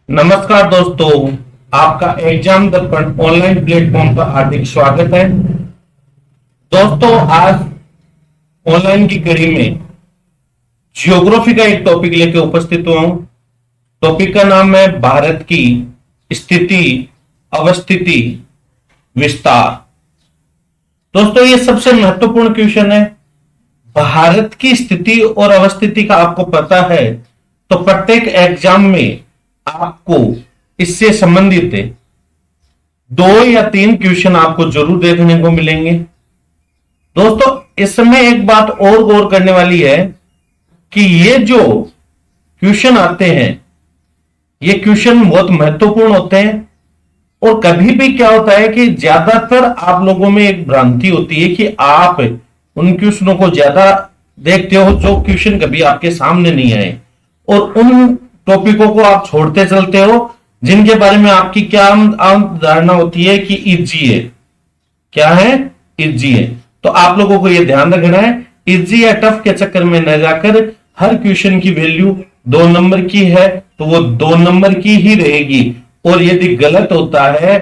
नमस्कार दोस्तों, आपका एग्जाम दर्पण ऑनलाइन प्लेटफॉर्म पर हार्दिक स्वागत है। दोस्तों, आज ऑनलाइन की कड़ी में जियोग्राफी का एक टॉपिक लेकर उपस्थित हुआ हूं। टॉपिक का नाम है भारत की स्थिति, अवस्थिति, विस्तार। दोस्तों, ये सबसे महत्वपूर्ण क्वेश्चन है। भारत की स्थिति और अवस्थिति का आपको पता है तो प्रत्येक एग्जाम में आपको इससे संबंधित 2 या 3 क्वेश्चन आपको जरूर देखने को मिलेंगे। दोस्तों, इसमें एक बात और गौर करने वाली है कि ये जो क्वेश्चन आते हैं, ये क्वेश्चन बहुत महत्वपूर्ण होते हैं। और कभी भी क्या होता है कि ज्यादातर आप लोगों में एक भ्रांति होती है कि आप उन क्वेश्चनों को ज्यादा देखते हो जो क्वेश्चन कभी आपके सामने नहीं आए, और उन टॉपिकों को आप छोड़ते चलते हो जिनके बारे में आपकी क्या आम धारणा होती है कि इजी है। क्या है? इजी है। तो आप लोगों को यह ध्यान रखना है, इजी या टफ के चक्कर में न जाकर हर क्वेश्चन की वैल्यू 2 नंबर की है तो वो 2 नंबर की ही रहेगी। और यदि गलत होता है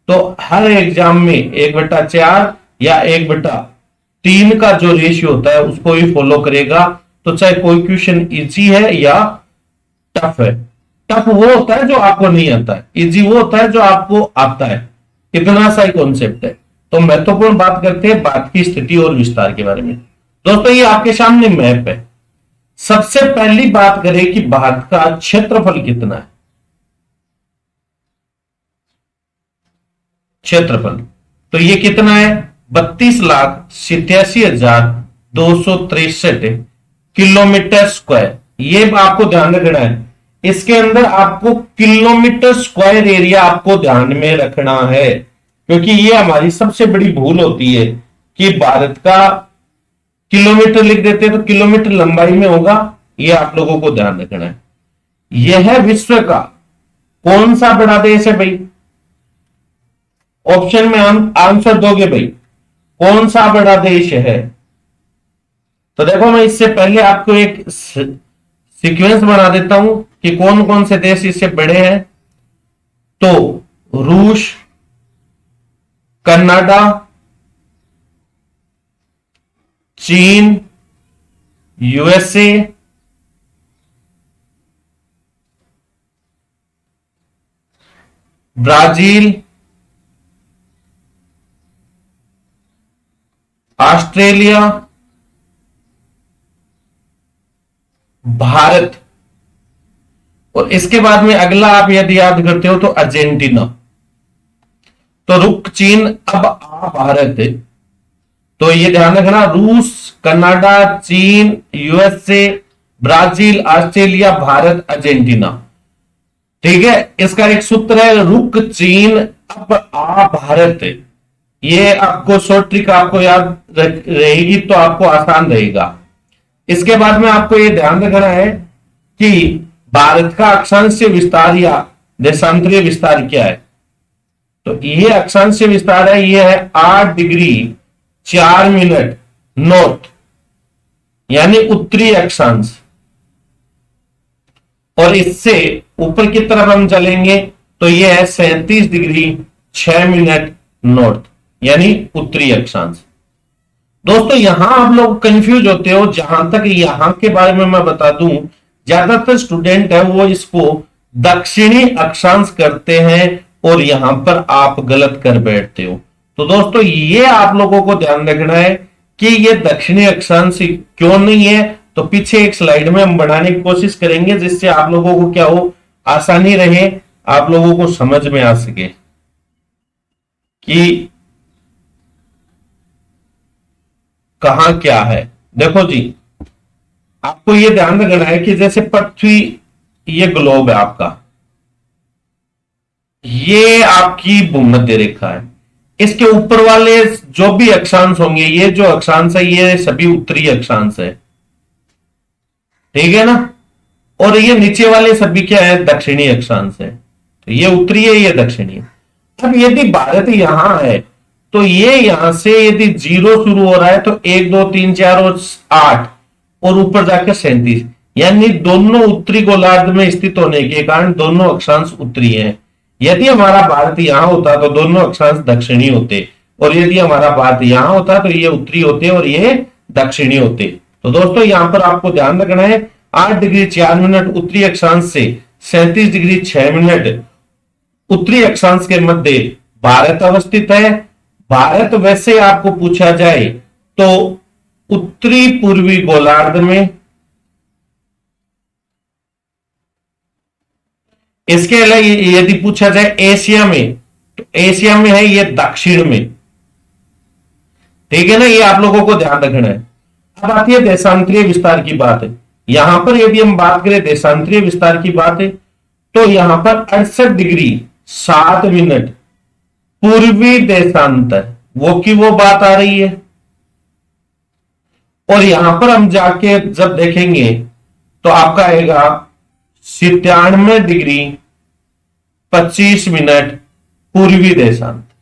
तो हर एग्जाम में 1/4 या 1/3 का जो रेशियो होता है उसको ही फॉलो करेगा। तो चाहे कोई क्वेश्चन इजी है या टफ है। टफ वो होता है जो आपको नहीं आता है, इजी वो होता है जो आपको आता है। इतना सा ही कॉन्सेप्ट है। तो महत्वपूर्ण बात करते हैं भारत की स्थिति और विस्तार के बारे में। दोस्तों, ये आपके सामने मैप है। सबसे पहली बात करें कि भारत का क्षेत्रफल कितना है। क्षेत्रफल तो ये कितना है? 32,87,263 किलोमीटर स्क्वायर। ये आपको ध्यान रखना है। इसके अंदर आपको किलोमीटर स्क्वायर एरिया आपको ध्यान में रखना है, क्योंकि ये हमारी सबसे बड़ी भूल होती है कि भारत का किलोमीटर लिख देते हैं तो किलोमीटर लंबाई में होगा। ये आप लोगों को ध्यान रखना है। यह विश्व का कौन सा बड़ा देश है भाई? ऑप्शन में हम आंसर दोगे भाई, कौन सा बड़ा देश है? तो देखो, मैं इससे पहले आपको एक सीक्वेंस बना देता हूं कि कौन कौन से देश इससे बड़े हैं। तो रूस, कनाडा, चीन, यूएसए, ब्राजील, ऑस्ट्रेलिया, भारत, और इसके बाद में अगला आप यदि याद करते हो तो अर्जेंटीना। तो रुक चीन, अब आ भारत है। तो ये ध्यान रखना, रूस, कनाडा, चीन, USA, Brazil, Australia, Bharat, Argentina. ठीक है। इसका एक सूत्र है, रुक चीन अब आ भारत। ये आपको शॉर्ट ट्रिक आपको याद रहेगी तो आपको आसान रहेगा। इसके बाद में आपको यह ध्यान रखना है कि भारत का अक्षांशीय विस्तार या देशांतरीय विस्तार क्या है। तो यह अक्षांशीय विस्तार है, यह है 8 डिग्री 4 मिनट नॉर्थ, यानी उत्तरी अक्षांश। और इससे ऊपर की तरफ हम चलेंगे तो यह है 37 डिग्री 6 मिनट नॉर्थ, यानी उत्तरी अक्षांश। दोस्तों, यहां आप लोग कंफ्यूज होते हो। जहां तक यहां के बारे में मैं बता दूं, ज्यादातर स्टूडेंट है वो इसको दक्षिणी अक्षांश करते हैं और यहां पर आप गलत कर बैठते हो। तो दोस्तों, ये आप लोगों को ध्यान रखना है कि ये दक्षिणी अक्षांश क्यों नहीं है। तो पीछे एक स्लाइड में हम बनाने की कोशिश करेंगे जिससे आप लोगों को क्या हो, आसानी रहे, आप लोगों को समझ में आ सके कि कहां क्या है। देखो जी, आपको यह ध्यान रखना है कि जैसे पृथ्वी, ये ग्लोब है आपका, ये आपकी भूमध्य रेखा है। इसके ऊपर वाले जो भी अक्षांश होंगे, ये जो अक्षांश है ये सभी उत्तरी अक्षांश है। ठीक है ना। और ये नीचे वाले सभी क्या है, दक्षिणी अक्षांश है। तो ये उत्तरी है, ये दक्षिणी है। अब यदि भारत यहां है तो ये यहां से यदि 0 शुरू हो रहा है तो 1 2 3 4 और 8 और ऊपर जाकर 37, यानी दोनों उत्तरी गोलार्ध में स्थित होने के कारण दोनों अक्षांश उत्तरी हैं। यदि हमारा भारत यहां होता तो दोनों अक्षांश दक्षिणी होते, और यदि हमारा भारत यहां होता तो ये उत्तरी होते और ये दक्षिणी होते। तो दोस्तों यहां पर आपको ध्यान रखना है 8 डिग्री 4 मिनट उत्तरी अक्षांश से 37 डिग्री 6 मिनट उत्तरी अक्षांश के मध्य भारत अवस्थित है। भारत वैसे आपको पूछा जाए तो उत्तरी पूर्वी गोलार्ध में, इसके अलावा यदि पूछा जाए एशिया में तो एशिया में है ये दक्षिण में। ठीक है ना, ये आप लोगों को ध्यान रखना है। अब आती है देशांतरीय विस्तार की बात है। यहां पर यदि हम बात करें देशांतरीय विस्तार की बात है तो यहां पर 68 डिग्री 7 मिनट पूर्वी देशांतर, वो की वो बात आ रही है। और यहां पर हम जाके जब देखेंगे तो आपका आएगा 97 डिग्री 25 मिनट पूर्वी देशांतर।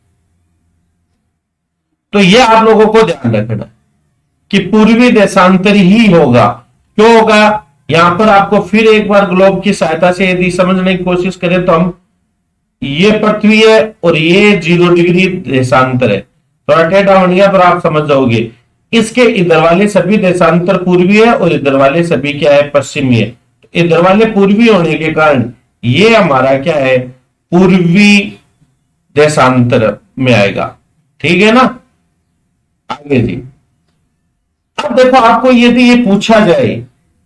तो यह आप लोगों को ध्यान रखना कि पूर्वी देशांतर ही होगा। क्यों होगा, यहां पर आपको फिर एक बार ग्लोब की सहायता से यदि समझने की कोशिश करें तो हम, ये पृथ्वी है और ये 0 डिग्री देशांतर है, थोड़ा टेढ़ा बन गया पर आप समझ जाओगे। इसके इधर वाले सभी देशांतर पूर्वी है और इधर वाले सभी क्या है, पश्चिमी है। तो इधर वाले पूर्वी होने के कारण ये हमारा क्या है, पूर्वी देशांतर में आएगा। ठीक है ना, आगे जी। अब देखो आपको यदि ये पूछा जाए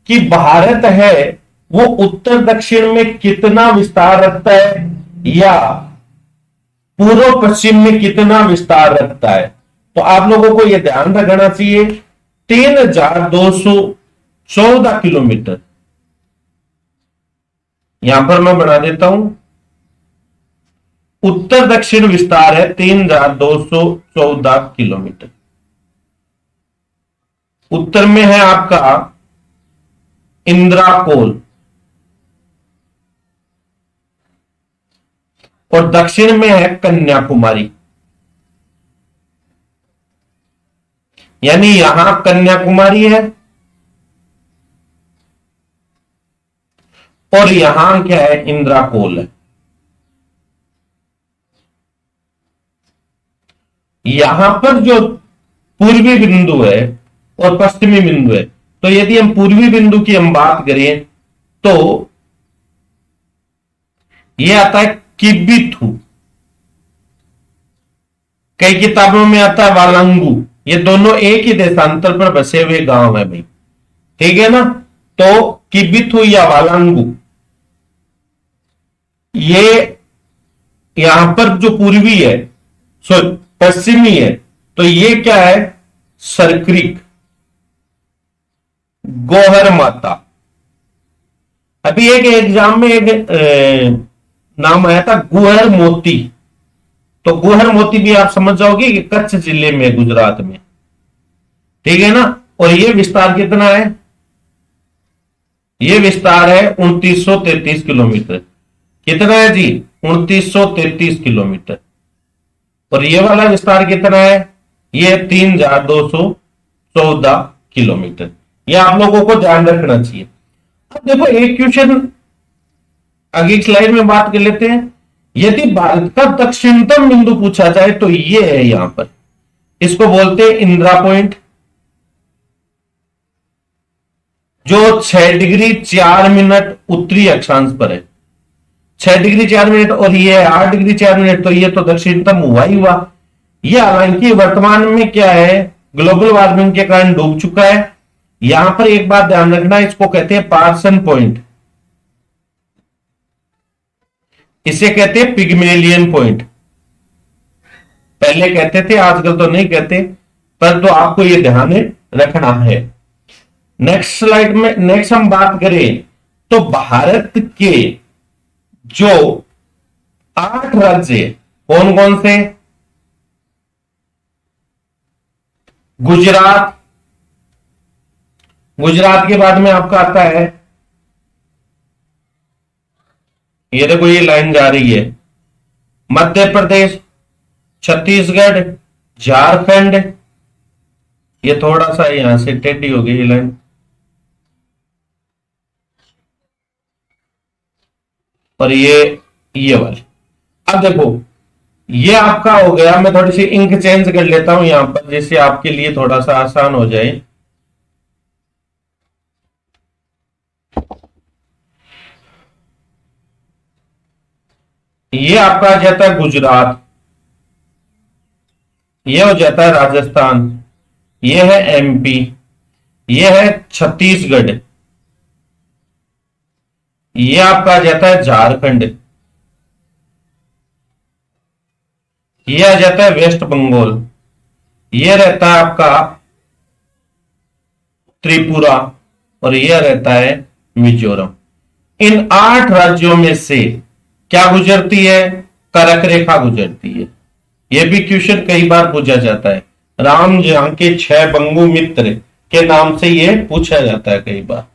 कि भारत है वो उत्तर दक्षिण में कितना विस्तार रखता है या पूर्व पश्चिम में कितना विस्तार रखता है, तो आप लोगों को यह ध्यान रखना चाहिए 3214 किलोमीटर। यहां पर मैं बना देता हूं, उत्तर दक्षिण विस्तार है 3214 किलोमीटर। उत्तर में है आपका इंद्राकोल और दक्षिण में है कन्याकुमारी। यानी यहां कन्याकुमारी है और यहां क्या है, इंद्राकोल है। यहां पर जो पूर्वी बिंदु है और पश्चिमी बिंदु है, तो यदि हम पूर्वी बिंदु की हम बात करें तो यह आता है किबिथु, कई किताबों में आता है वालांगू। ये दोनों एक ही देशांतर पर बसे हुए गांव है भाई। ठीक है ना, तो किबिथु या वालांगू, ये यहां पर जो पूर्वी है, सॉरी पश्चिमी है, तो ये क्या है, सरक्रिक, गोहर माता। अभी एक एग्जाम में एक नाम आया था गुहर मोती, तो गुहर मोती भी आप समझ जाओगे कि कच्छ जिले में, गुजरात में। ठीक है ना, और ये विस्तार कितना है, ये विस्तार है 2933 किलोमीटर। कितना है जी, 2933 किलोमीटर। और ये वाला विस्तार कितना है, ये 3214 किलोमीटर। ये आप लोगों को ध्यान रखना चाहिए। अब देखो एक क्वेश्चन आगे स्लाइड में बात कर लेते हैं। यदि भारत का दक्षिणतम बिंदु पूछा जाए तो ये है, यहां पर इसको बोलते हैं इंदिरा पॉइंट, जो 6 डिग्री 4 मिनट उत्तरी अक्षांश पर है। 6 डिग्री 4 मिनट और ये 8 डिग्री 4 मिनट, तो ये तो दक्षिणतम हुआ ही हुआ। ये हालांकि वर्तमान में क्या है, ग्लोबल वार्मिंग के कारण डूब चुका है। यहां पर एक बात ध्यान रखना, इसको कहते हैं पार्सन पॉइंट, इसे कहते हैं पिग्मेलियन पॉइंट। पहले कहते थे, आजकल तो नहीं कहते, पर तो आपको यह ध्यान रखना है। नेक्स्ट स्लाइड में नेक्स्ट हम बात करें तो भारत के जो 8 राज्य कौन कौन से, गुजरात, गुजरात के बाद में आपका आता है, ये देखो ये लाइन जा रही है, मध्य प्रदेश, छत्तीसगढ़, झारखंड, ये थोड़ा सा यहां से टेढ़ी हो गई ये लाइन, और ये वाली। अब देखो ये आपका हो गया। मैं थोड़ी सी इंक चेंज कर लेता हूं यहां पर, जिससे आपके लिए थोड़ा सा आसान हो जाए। ये आपका आ जाता है गुजरात, ये हो जाता है राजस्थान, ये है एमपी, ये है छत्तीसगढ़, ये आपका आ जाता है झारखंड, ये आ जाता है वेस्ट बंगाल, ये रहता है आपका त्रिपुरा, और यह रहता है मिजोरम। इन 8 राज्यों में से क्या गुजरती है? कर्क रेखा गुजरती है। यह भी क्वेश्चन कई बार पूछा जाता है। राम जहां के 6 बंगु मित्र के नाम से यह पूछा जाता है कई बार।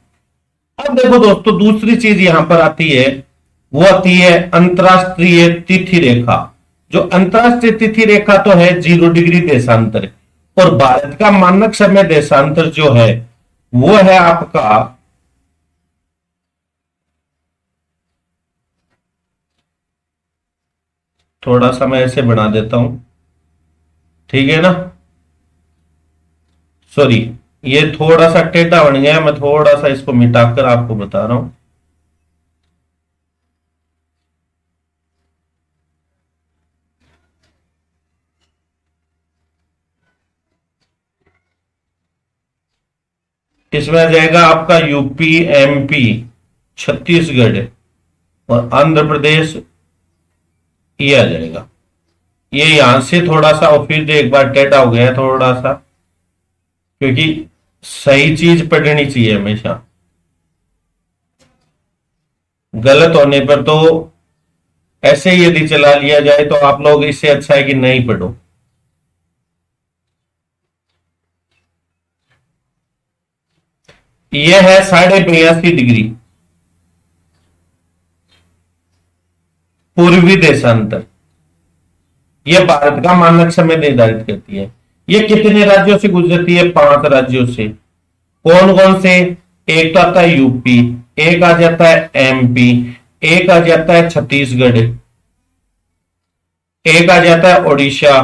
अब देखो दोस्तों, दूसरी चीज यहां पर आती है, वो आती है अंतरराष्ट्रीय तिथि रेखा। जो अंतरराष्ट्रीय तिथि रेखा तो है 0 डिग्री देशांतर, और भारत का मानक समय देशांतर जो है वो है आपका थोड़ा सा मैं ऐसे बना देता हूं, ठीक है ना। सॉरी, ये थोड़ा सा टेढ़ा बन गया, मैं थोड़ा सा इसको मिटाकर आपको बता रहा हूं। इसमें आ जाएगा आपका यूपी, एमपी, छत्तीसगढ़ और आंध्र प्रदेश, ये आ जाएगा। ये यहां से थोड़ा सा और फिर एक बार टेढ़ा हो गया थोड़ा सा, क्योंकि सही चीज पढ़नी चाहिए हमेशा। गलत होने पर तो ऐसे ही यदि चला लिया जाए तो आप लोग, इससे अच्छा है कि नहीं पढ़ो। यह है 82.5 डिग्री पूर्वी देशांतर। यह भारत का मानक समय निर्धारित करती है। यह कितने राज्यों से गुजरती है? 5 राज्यों से। कौन कौन से? एक तो आता है यूपी, एक आ जाता है एमपी, एक आ जाता है छत्तीसगढ़, एक आ जाता है उड़ीसा,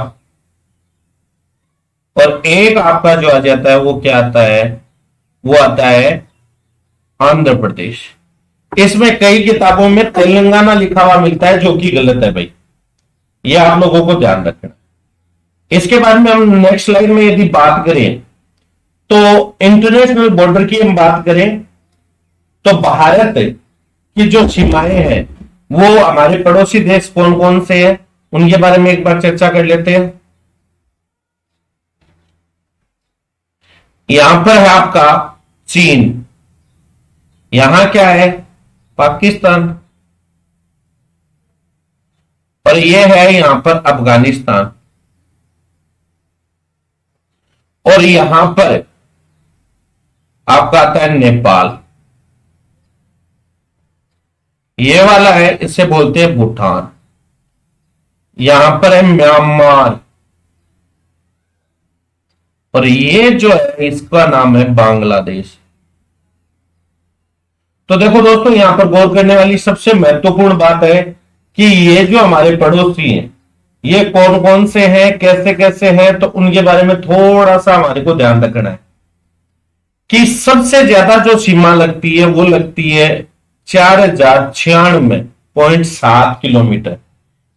और एक आपका जो आ जाता है वो क्या आता है? वो आता है आंध्र प्रदेश। इसमें कई किताबों में तेलंगाना लिखा हुआ मिलता है, जो कि गलत है भाई, ये आप लोगों को ध्यान रखना। इसके बाद में हम नेक्स्ट स्लाइड में यदि बात करें तो इंटरनेशनल बॉर्डर की हम बात करें तो भारत की जो सीमाएं हैं वो हमारे पड़ोसी देश कौन कौन से हैं उनके बारे में एक बार चर्चा कर लेते हैं। यहां पर है आपका चीन, यहां क्या है? पाकिस्तान, और यह है यहां पर अफगानिस्तान, और यहां पर आपका आता है नेपाल। ये वाला है, इसे बोलते हैं भूटान। यहां पर है म्यांमार, और ये जो है इसका नाम है बांग्लादेश। तो देखो दोस्तों, यहां पर गौर करने वाली सबसे महत्वपूर्ण बात है कि ये जो हमारे पड़ोसी हैं ये कौन कौन से हैं, कैसे कैसे हैं, तो उनके बारे में थोड़ा सा हमारे को ध्यान रखना है कि सबसे ज्यादा जो सीमा लगती है वो लगती है 4096.7 किलोमीटर।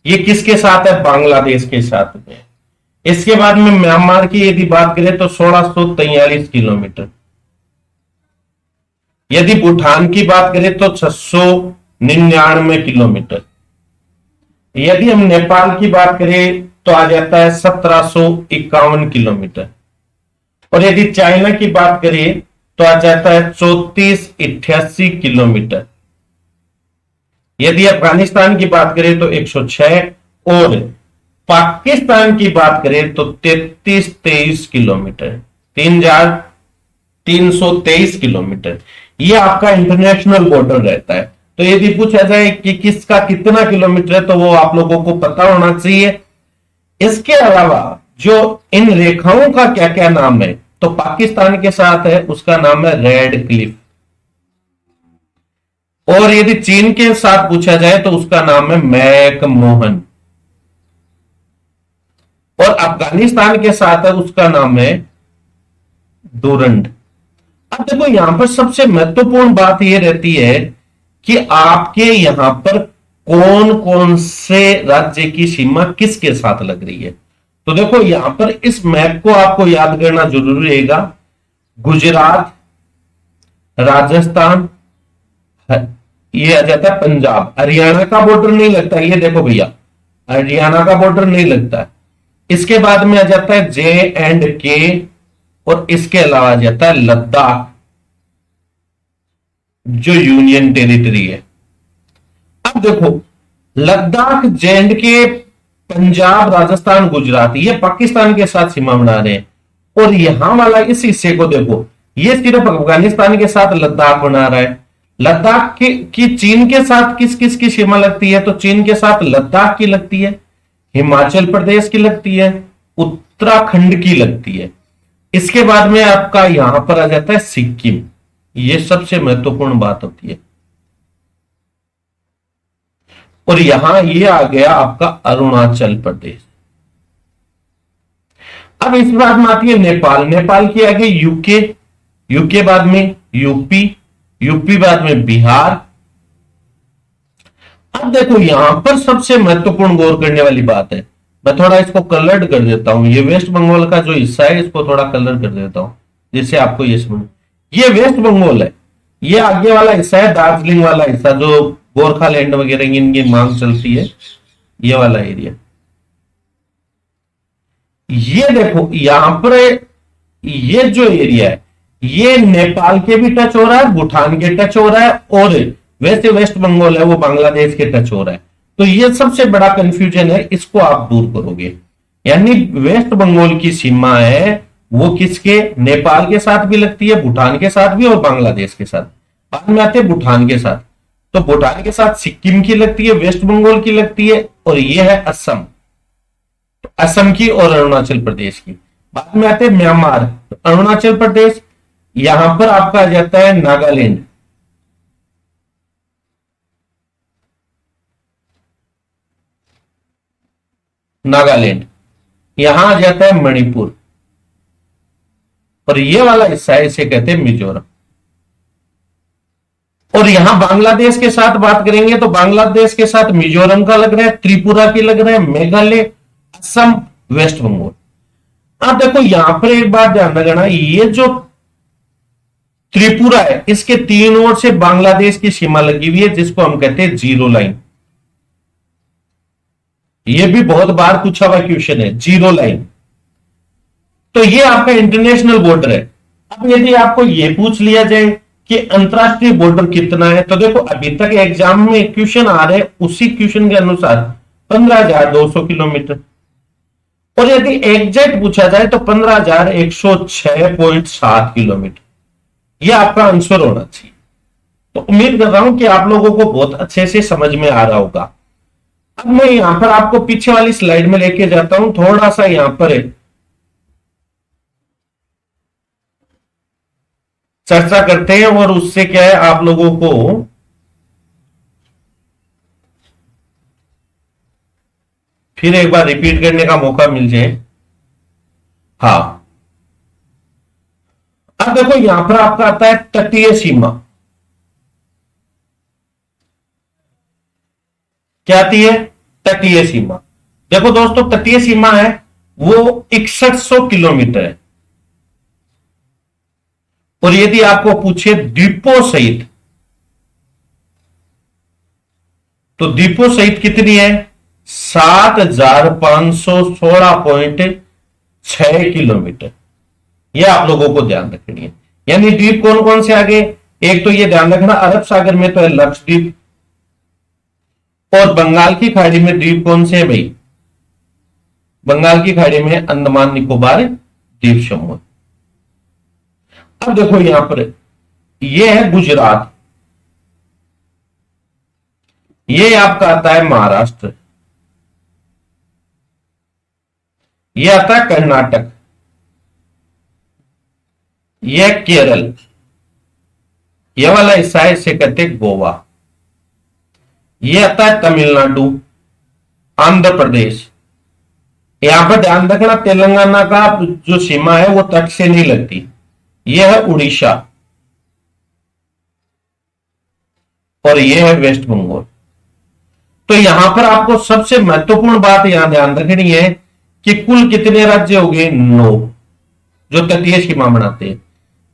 ये किसके साथ है? बांग्लादेश के साथ में। इसके बाद में म्यांमार की यदि बात करें तो 1643 किलोमीटर। यदि भूटान की बात करें तो 699 किलोमीटर। यदि हम नेपाल की बात करें तो आ जाता है 1751 किलोमीटर, और यदि चाइना की बात करें तो आ जाता है 3488 किलोमीटर। यदि अफगानिस्तान की बात करें तो 106, और पाकिस्तान की बात करें तो 3323 किलोमीटर, 3323 किलोमीटर। ये आपका इंटरनेशनल बॉर्डर रहता है। तो यदि पूछा जाए कि किसका कितना किलोमीटर है तो वो आप लोगों को पता होना चाहिए। इसके अलावा जो इन रेखाओं का क्या क्या नाम है, तो पाकिस्तान के साथ है उसका नाम है रेड क्लिफ, और यदि चीन के साथ पूछा जाए तो उसका नाम है मैकमोहन, और अफगानिस्तान के साथ है उसका नाम है डोरंड। अब देखो यहां पर सबसे महत्वपूर्ण बात यह रहती है कि आपके यहां पर कौन कौन से राज्य की सीमा किसके साथ लग रही है। तो देखो यहां पर इस मैप को आपको याद करना जरूरी रहेगा। गुजरात, राजस्थान, ये आ जाता है पंजाब, हरियाणा का बॉर्डर नहीं लगता, ये देखो भैया हरियाणा का बॉर्डर नहीं लगता है। इसके बाद में आ जाता है J&K, और इसके अलावा आ जाता है लद्दाख, जो यूनियन टेरिटरी है। अब देखो लद्दाख, J&K, पंजाब, राजस्थान, गुजरात, ये पाकिस्तान के साथ सीमा बना रहे हैं। और यहां वाला इस हिस्से को देखो, ये सिर्फ अफगानिस्तान के साथ लद्दाख बना रहा है। लद्दाख की चीन के साथ किस किस की सीमा लगती है, तो चीन के साथ लद्दाख की लगती है, हिमाचल प्रदेश की लगती है, उत्तराखंड की लगती है। इसके बाद में आपका यहां पर आ जाता है सिक्किम, ये सबसे महत्वपूर्ण बात होती है। और यहां ये आ गया आपका अरुणाचल प्रदेश। अब इस बात में आती है नेपाल, नेपाल की आगे यूके, यूके बाद में यूपी, यूपी बाद में बिहार। अब देखो यहां पर सबसे महत्वपूर्ण गौर करने वाली बात है, मैं थोड़ा इसको कलर्ड कर देता हूं, ये वेस्ट बंगाल का जो हिस्सा है इसको थोड़ा कलर कर देता हूं जिससे आपको ये समझ। ये वेस्ट बंगाल है, ये आगे वाला हिस्सा है दार्जिलिंग वाला हिस्सा, जो गोरखालैंड वगैरह इनकी मांग चलती है, ये वाला एरिया। ये देखो यहां पर ये जो एरिया है ये नेपाल के भी टच हो रहा है, भूटान के टच हो रहा है, और वैसे वेस्ट बंगाल है वो बांग्लादेश के टच हो रहा है। तो ये सबसे बड़ा कंफ्यूजन है, इसको आप दूर करोगे। यानी वेस्ट बंगाल की सीमा है वो किसके, नेपाल के साथ भी लगती है, भूटान के साथ भी, और बांग्लादेश के साथ। बाद में आते हैं भूटान के साथ, तो भूटान के साथ सिक्किम की लगती है, वेस्ट बंगाल की लगती है, और ये है असम, तो असम की और अरुणाचल प्रदेश की। बाद में आते हैं म्यांमार, तो अरुणाचल प्रदेश, यहां पर आपका आ जाता है नागालैंड, नागालैंड, यहां आ जाता है मणिपुर, और ये वाला हिस्सा है इसे कहते हैं मिजोरम। और यहां बांग्लादेश के साथ बात करेंगे तो बांग्लादेश के साथ मिजोरम का लग रहा है, त्रिपुरा की लग रहा है, मेघालय, असम, वेस्ट बंगाल। अब देखो यहां पर एक बात ध्यान रखना, ये जो त्रिपुरा है इसके तीन ओर से बांग्लादेश की सीमा लगी हुई है जिसको हम कहते हैं जीरो लाइन। ये भी बहुत बार पूछा हुआ क्वेश्चन है, जीरो लाइन। तो ये आपका इंटरनेशनल बॉर्डर है। अब यदि आपको ये पूछ लिया जाए कि अंतरराष्ट्रीय बॉर्डर कितना है, तो देखो अभी तक एग्जाम में क्वेश्चन आ रहे हैं उसी क्वेश्चन के अनुसार 15,200 किलोमीटर, और यदि एग्जैक्ट पूछा जाए तो 15,106.7 किलोमीटर, यह आपका आंसर होना चाहिए। तो उम्मीद कर रहा हूं कि आप लोगों को बहुत अच्छे से समझ में आ रहा होगा। अब मैं यहां पर आपको पीछे वाली स्लाइड में लेके जाता हूं, थोड़ा सा यहां पर चर्चा करते हैं, और उससे क्या है आप लोगों को फिर एक बार रिपीट करने का मौका मिल जाए। हाँ, अब देखो यहां पर आपका आता है तटीय सीमा, क्या आती है, तटीय सीमा। देखो दोस्तों तटीय सीमा है वो 6100 किलोमीटर है, और यदि आपको पूछे द्वीपों सहित, तो द्वीपों सहित कितनी है, 7,516.6 किलोमीटर। यह आप लोगों को ध्यान रखनी है। यानी द्वीप कौन कौन से आगे, एक तो ये ध्यान रखना अरब सागर में तो है लक्षद्वीप, और बंगाल की खाड़ी में द्वीप कौन से है भाई, बंगाल की खाड़ी में अंडमान निकोबार द्वीप समूह। अब देखो यहां पर ये है गुजरात, ये आपका आता है महाराष्ट्र, ये आता है कर्नाटक, यह केरल, यह वाला हिस्सा है इसे कहते हैं गोवा। ये आता है तमिलनाडु, आंध्र प्रदेश। यहां पर ध्यान रखना तेलंगाना का जो सीमा है वो तट से नहीं लगती। यह है उड़ीसा और यह है वेस्ट बंगाल। तो यहां पर आपको सबसे महत्वपूर्ण बात यहां ध्यान रखनी है कि कुल कितने राज्य हो गए? 9 जो तटीय सीमा बनाते हैं,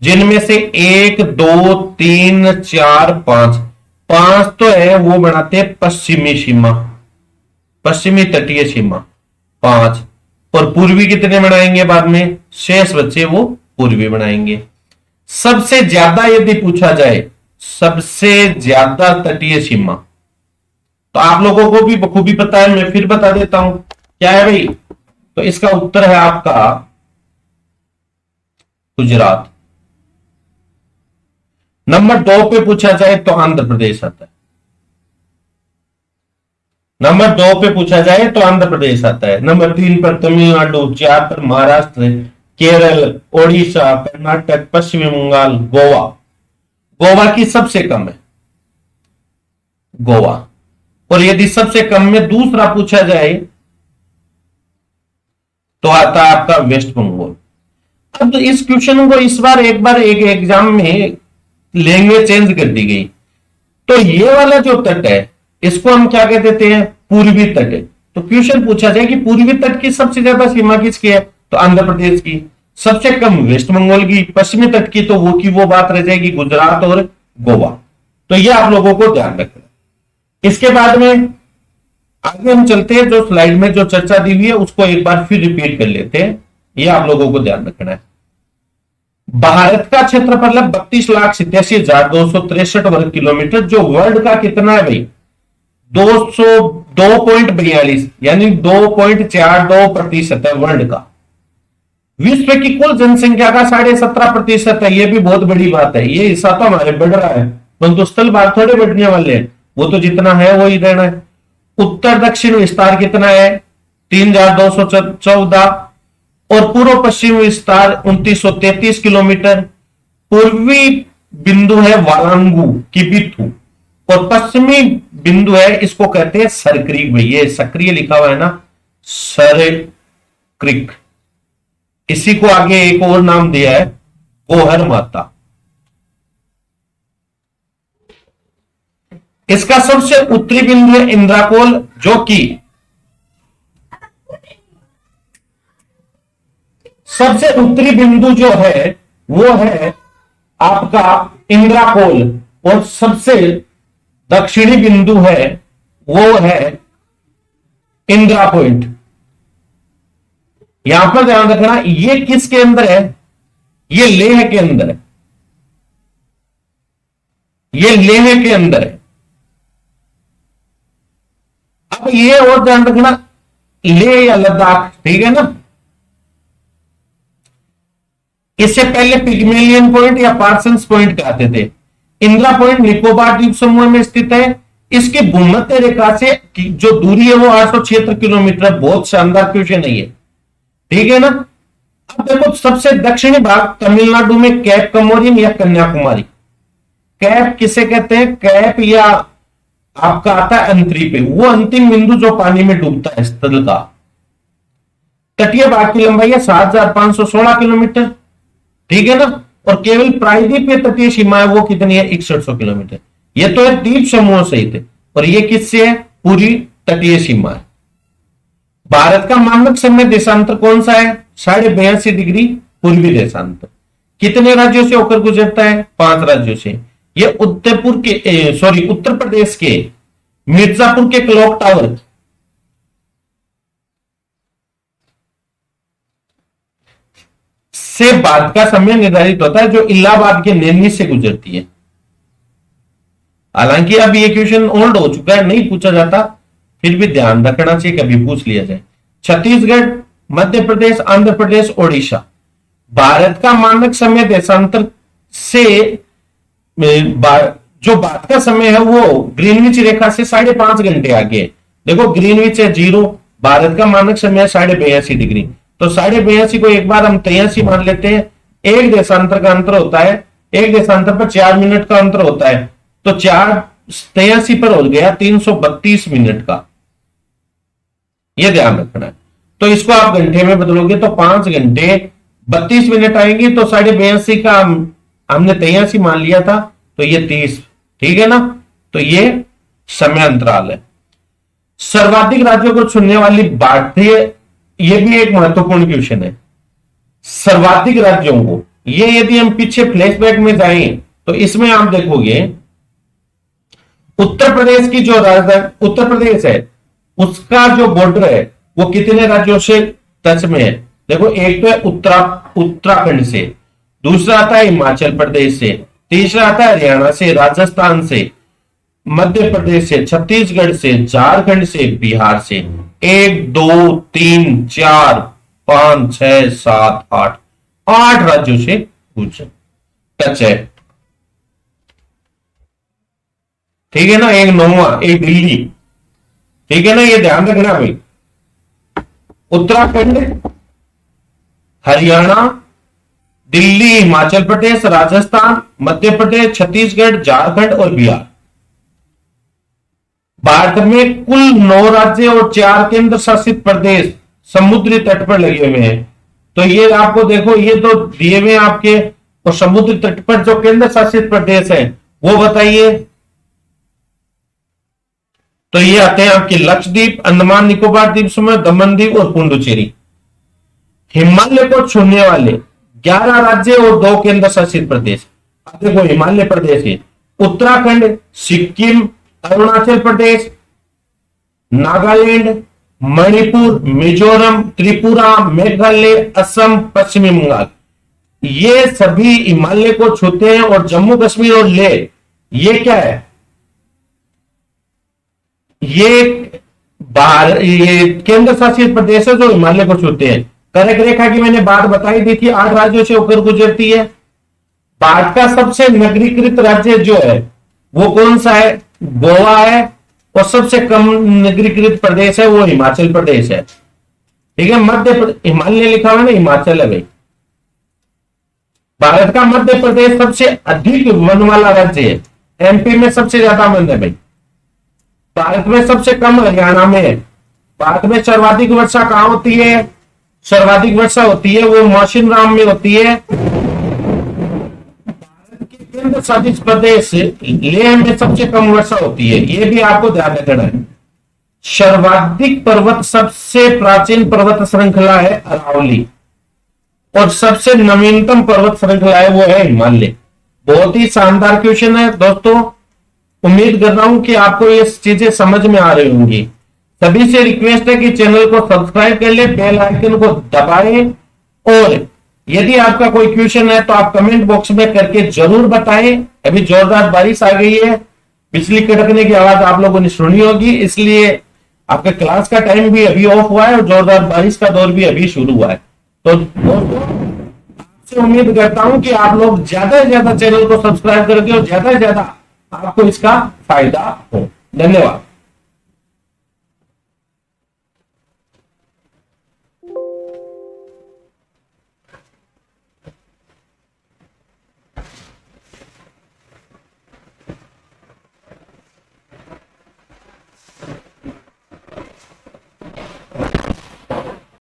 जिनमें से 1 2 3 4 5 5 तो है वो बनाते हैं पश्चिमी सीमा, पश्चिमी तटीय सीमा 5। और पूर्वी कितने बनाएंगे बाद में? शेष बच्चे वो पूर्वी बनाएंगे। सबसे ज्यादा यदि पूछा जाए, सबसे ज्यादा तटीय सीमा, तो आप लोगों को भी बखूबी पता है, मैं फिर बता देता हूं क्या है भाई। तो इसका उत्तर है आपका गुजरात। नंबर 2 पे पूछा जाए तो आंध्र प्रदेश आता है। नंबर 2 पे पूछा जाए तो आंध्र प्रदेश आता है। नंबर 3 पर तमिलनाडु, 4 पर महाराष्ट्र, केरल, ओडिशा, कर्नाटक, पश्चिम बंगाल, गोवा। गोवा की सबसे कम है गोवा। और यदि सबसे कम में दूसरा पूछा जाए तो आता है आपका वेस्ट बंगाल। अब इस क्वेश्चन को इस बार एक एग्जाम में लैंग्वेज चेंज कर दी गई। तो ये वाला जो तट है इसको हम क्या कह देते हैं? पूर्वी तट है। तो क्वेश्चन पूछा जाए कि पूर्वी तट की सबसे ज्यादा सीमा किसकी है? तो आंध्र प्रदेश की। सबसे कम वेस्ट बंगाल की। पश्चिमी तट की तो वो बात रह जाएगी गुजरात और गोवा। तो ये आप लोगों को ध्यान रखना। इसके बाद में आगे हम चलते हैं, जो स्लाइड में जो चर्चा दी हुई है उसको एक बार फिर रिपीट कर लेते हैं। ये आप लोगों को ध्यान रखना है। भारत का क्षेत्रफल 32,87,263 वर्ग किलोमीटर, जो वर्ल्ड का कितना है भाई? 202.42 यानी 2.42% है वर्ल्ड का। विश्व की कुल जनसंख्या का 17.5% है। यह भी बहुत बड़ी बात है। ये हिस्सा तो हमारे बढ़ रहा है, परंतु स्थल भाग थोड़े बढ़ने वाले हैं। वो तो जितना है वो ही रहना है। उत्तर दक्षिण विस्तार कितना है? 3,214। और पूर्व पश्चिम विस्तार 2,933 किलोमीटर। पूर्वी बिंदु है वालांगू किबिथु, और पश्चिमी बिंदु है, इसको कहते हैं सर क्रीक। भाई ये सक्रिय लिखा हुआ है ना, सर क्रीक। इसी को आगे एक और नाम दिया है गोहर माता। इसका सबसे उत्तरी बिंदु है इंद्राकोल, जो कि सबसे उत्तरी बिंदु जो है वो है आपका इंद्राकोल, और सबसे दक्षिणी बिंदु है वो है इंदिरा पॉइंट। यहां पर ध्यान रखना, ये किसके अंदर है? ये लेह के अंदर है। ये लेह के अंदर है। अब ये और ध्यान रखना, लेह या लद्दाख, ठीक है ना। इससे पहले पिग्मेलियन पॉइंट या पार्सन्स पॉइंट कहते थे। इंदिरा पॉइंट निकोबार द्वीप समूह में स्थित है। इसकी भूमध्य रेखा से जो दूरी है वो 876 किलोमीटर। बहुत शानदार क्वेश्चन है ये, ठीक है ना। अब देखो सबसे दक्षिणी भाग तमिलनाडु में कैप कमोरिन या कन्याकुमारी। कैप किसे कहते हैं? कैप या आपका आता है अंतरी पे, वो अंतिम बिंदु जो पानी में डूबता है स्थल का। तटीय भाग की लंबाई है 7,516 किलोमीटर, ठीक है ना। और केवल प्रायद्वीप में तटीय सीमा है वो कितनी है? 6100 किलोमीटर। ये तो है द्वीप समूह सहित, और ये किससे है? पूरी तटीय सीमा है। भारत का मानक समय देशांतर कौन सा है? 82.5 डिग्री पूर्वी देशांतर। कितने राज्यों से होकर गुजरता है? 5 राज्यों से। ये उत्तर प्रदेश के मिर्जापुर के क्लॉक टावर से बाद का समय निर्धारित होता है, जो इलाहाबाद के नैनी से गुजरती है। हालांकि अब ये क्वेश्चन ओल्ड हो चुका है, नहीं पूछा जाता, फिर भी ध्यान रखना चाहिए, कभी पूछ लिया जाए। छत्तीसगढ़, मध्य प्रदेश, आंध्र प्रदेश, ओडिशा। भारत का मानक समय देशांतर से जो बाद का समय है वो ग्रीनविच रेखा से 5.5 घंटे आगे है। देखो ग्रीनविच है 0, भारत का मानक समय है 82.5 डिग्री। तो 82.5 को एक बार हम 83 मान लेते हैं। एक देशांतर का अंतर होता है, एक देशांतर पर 4 मिनट का अंतर होता है। तो 4 83 पर हो गया 332 मिनट का, यह ध्यान रखना है। तो इसको आप घंटे में बदलोगे तो 5 घंटे 32 मिनट आएंगे, तो 82.5 का हमने 83 मान लिया था, तो ये 30, ठीक है ना। तो ये समय अंतराल है। सर्वाधिक राज्यों को चुनने वाली भारतीय, ये भी एक महत्वपूर्ण क्वेश्चन है। सर्वाधिक राज्यों को, ये यदि हम पीछे फ्लैशबैक में जाएं तो इसमें आप देखोगे उत्तर प्रदेश की जो राजधानी उत्तर प्रदेश है, उसका जो बॉर्डर है वो कितने राज्यों से टच में है। देखो, एक तो है उत्तराखंड से, दूसरा आता है हिमाचल प्रदेश से, तीसरा आता है हरियाणा से, राजस्थान से, मध्य प्रदेश से, छत्तीसगढ़ से, झारखंड से, बिहार से। 1 2 3 4 5 6 7 8, 8 राज्यों से टच है, ठीक है ना। एक नौवां, एक दिल्ली, ठीक है ना, ये ध्यान रखना भाई। उत्तराखंड, हरियाणा, दिल्ली, हिमाचल प्रदेश, राजस्थान, मध्य प्रदेश, छत्तीसगढ़, झारखंड और बिहार। भारत में कुल 9 राज्य और 4 केंद्र शासित प्रदेश समुद्री तट पर लगे हुए हैं। तो ये आपको देखो, ये तो दिए हुए आपके, और समुद्री तट पर जो केंद्र शासित प्रदेश है वो बताइए। तो ये आते हैं आपके लक्षद्वीप, अंडमान निकोबार द्वीप समूह, दमन द्वीप और पुडुचेरी। हिमालय को छूने वाले 11 राज्य और 2 केंद्र शासित प्रदेश। अब देखो, हिमालय प्रदेश है उत्तराखंड, सिक्किम, अरुणाचल प्रदेश, नागालैंड, मणिपुर, मिजोरम, त्रिपुरा, मेघालय, असम, पश्चिमी बंगाल, ये सभी हिमालय को छूते हैं। और जम्मू कश्मीर और लेह, ये क्या है, ये केंद्र शासित प्रदेश है जो हिमालय को छूते हैं। कर्क रेखा की मैंने बात बताई दी थी, 8 राज्यों से होकर गुजरती है। भारत का सबसे नगरीकृत राज्य जो है वो कौन सा है, गोवा है। और सबसे कम नगरीकृत प्रदेश है वो हिमाचल प्रदेश है, ठीक है। हिमालय लिखा हुआ है ना, हिमाचल है भाई। भारत का मध्य प्रदेश सबसे अधिक वन वाला राज्य है, एमपी में सबसे ज्यादा वन है भाई। भारत में सबसे कम हरियाणा में है। भारत में सर्वाधिक वर्षा कहां होती है, सर्वाधिक वर्षा होती है वो मौसिनराम में होती है। भारत के केंद्र शासित प्रदेश लेह में सबसे कम वर्षा होती है, ये भी आपको ध्यान रखना है। सर्वाधिक पर्वत, सबसे प्राचीन पर्वत श्रृंखला है अरावली, और सबसे नवीनतम पर्वत श्रृंखला है वो है हिमालय। बहुत ही शानदार क्वेश्चन है दोस्तों। उम्मीद कर रहा हूं कि आपको ये चीजें समझ में आ रही होंगी। सभी से रिक्वेस्ट है कि चैनल को सब्सक्राइब कर ले, बेल आइकन को दबाएं, और यदि आपका कोई क्वेश्चन है तो आप कमेंट बॉक्स में करके जरूर बताएं। अभी जोरदार बारिश आ गई है, बिजली कड़कने की आवाज आप लोगों ने सुनी होगी, इसलिए आपके क्लास का टाइम भी अभी ऑफ हुआ है और जोरदार बारिश का दौर भी अभी शुरू हुआ है। तो दोस्तों, आपसे उम्मीद करता हूं कि आप लोग ज्यादा से ज्यादा चैनल को सब्सक्राइब करके और ज्यादा से ज्यादा आपको इसका फायदा हो। धन्यवाद।